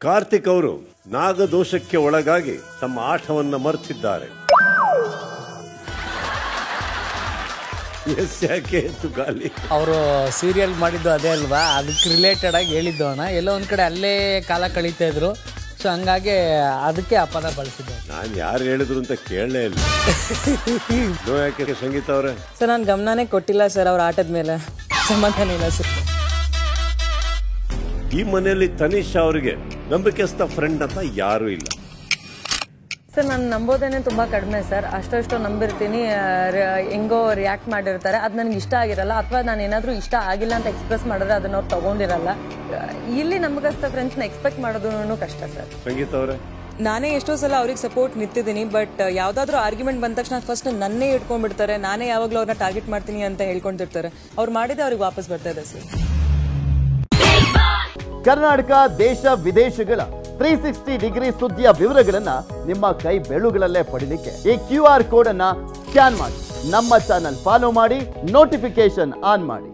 ಕಾರ್ತಿಕ್ ಅವರು ನಾಗದೋಷಕ್ಕೆ ಒಳಗಾಗಿ ತಮ್ಮ ಆಟವನ್ನು ಮರೆತಿದ್ದಾರೆ. ಅವರು ಸೀರಿಯಲ್ ಮಾಡಿದ್ದು ಅದೇ ಅಲ್ವಾ, ಅದಕ್ಕೆ ರಿಲೇಟೆಡ್ ಆಗಿ ಹೇಳಿದ್ದು ಅಣ್ಣ. ಎಲ್ಲೋ ಒಂದ್ ಕಡೆ ಅಲ್ಲೇ ಕಾಲ ಕಳೀತಾ ಇದ್ರು, ಸೊ ಹಂಗಾಗಿ ಅದಕ್ಕೆ ಆ ಪದ ಬಳಸಿದ್ದೆ. ನಾನು ಯಾರು ಹೇಳಿದ್ರು ಅಂತ ಕೇಳಲೇ ಇಲ್ಲ. ಯಾಕೆ ಸಂಗೀತ ಅವರೇ? ಸರ್ ನಾನು ಗಮನನೇ ಕೊಟ್ಟಿಲ್ಲ ಸರ್ ಅವ್ರ ಆಟದ ಮೇಲೆ, ಸಮಾಧಾನ ಇಲ್ಲ ಸರ್. ಈ ಮನೆಯಲ್ಲಿ ತನಿಷಾ ಅವರಿಗೆ ನಂಬಿಕೆಸ್ತ ಫ್ರೆಂಡ್ ಅಂತ ಯಾರು ಇಲ್ಲ ಸರ್. ನಾನು ನಂಬೋದೇನೆ ತುಂಬಾ ಕಡಿಮೆ ಸರ್. ಅಷ್ಟೋ ನಂಬಿರ್ತೀನಿ, ಹೆಂಗೋ ರಿಯಾಕ್ಟ್ ಮಾಡಿರ್ತಾರೆ, ಅದು ನನಗೆ ಇಷ್ಟ ಆಗಿರಲ್ಲ, ಅಥವಾ ನಾನು ಏನಾದರೂ ಇಷ್ಟ ಆಗಿಲ್ಲ ಅಂತ ಎಕ್ಸ್ಪ್ರೆಸ್ ಮಾಡಿದ್ರೆ ಅದನ್ನ ಅವ್ರು ತಗೊಂಡಿರಲ್ಲ. ಇಲ್ಲಿ ನಂಬಿಕಸ್ತ ಫ್ರೆಂಡ್ಸ್ನ ಎಕ್ಸ್ಪೆಕ್ಟ್ ಮಾಡೋದು ಕಷ್ಟ ಸರ್. ಸಂಗೀತ ಅವರೇ? ನಾನೇ ಎಷ್ಟೋ ಸಲ ಅವ್ರಿಗೆ ಸಪೋರ್ಟ್ ನಿಂತಿದ್ದೀನಿ, ಬಟ್ ಯಾವುದಾದ್ರೂ ಆರ್ಗ್ಯುಮೆಂಟ್ ಬಂದ ತಕ್ಷಣ ಫಸ್ಟ್ ನನ್ನೇ ಇಟ್ಕೊಂಡ್ಬಿಡ್ತಾರೆ, ನಾನೇ ಯಾವಾಗಲೂ ಅವ್ರನ್ನ ಟಾರ್ಗೆಟ್ ಮಾಡ್ತೀನಿ ಅಂತ ಹೇಳ್ಕೊಂಡಿರ್ತಾರೆ. ಅವ್ರು ಮಾಡಿದ್ರೆ ಅವ್ರಿಗೆ ವಾಪಸ್ ಬರ್ತಾ ಇದೆ ಸರ್. ಕರ್ನಾಟಕ ದೇಶ ವಿದೇಶಗಳ 360 ಡಿಗ್ರಿ ಸುದ್ದಿಯ ವಿವರಗಳನ್ನ ನಿಮ್ಮ ಕೈ ಬೆರಳುಗಳಲ್ಲೇ ಪಡಿಲಿಕ್ಕೆ ಈ QR ಕೋಡ್ ಅನ್ನ ಸ್ಕ್ಯಾನ್ ಮಾಡಿ, ನಮ್ಮ ಚಾನಲ್ ಫಾಲೋ ಮಾಡಿ, ನೋಟಿಫಿಕೇಶನ್ ಆನ್ ಮಾಡಿ.